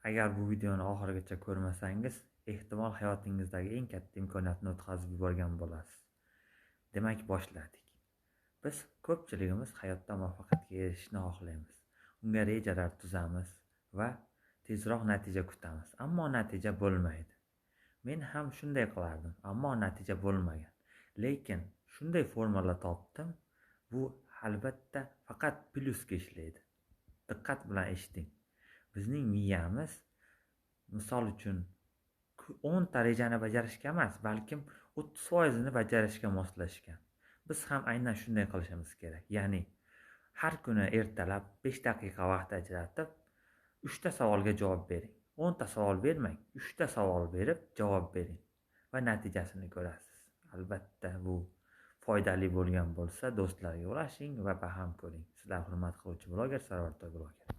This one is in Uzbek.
Agar bu videoni oxirigacha ko'rmasangiz, ehtimol hayotingizdagi eng katta imkoniyatni o'tkazib yuborgan bo'lasiz. Demak, boshladik. Biz ko'pchiligimiz hayotda muvaffaqiyatga erishishni xohlaymiz. Unga rejalar tuzamiz va tezroq natija kutamiz, ammo natija bo'lmaydi. Men ham shunday qilardim, ammo natija bo'lmagan. Lekin shunday formula topdim, bu albatta faqat plyusga ishlaydi. Diqqat bilan eshiting. Bizning miyamiz misol uchun 10 ta rejani bajarishga emas, balkim 30% bajarishga moslashgan. Biz ham aynan shunday qilishimiz kerak. Ya'ni har kuni ertalab 5 daqiqa vaqt ajratib 3 ta savolga javob bering. 10 ta savol bermang, 3 ta savol berib javob bering va natijasini ko'rasiz. Albatta bu foydali bo'lgan bo'lsa, do'stlarga ulashing va baham ko'ring. Sizlar hurmat qiluvchi bloger Sarvar To'y bloger.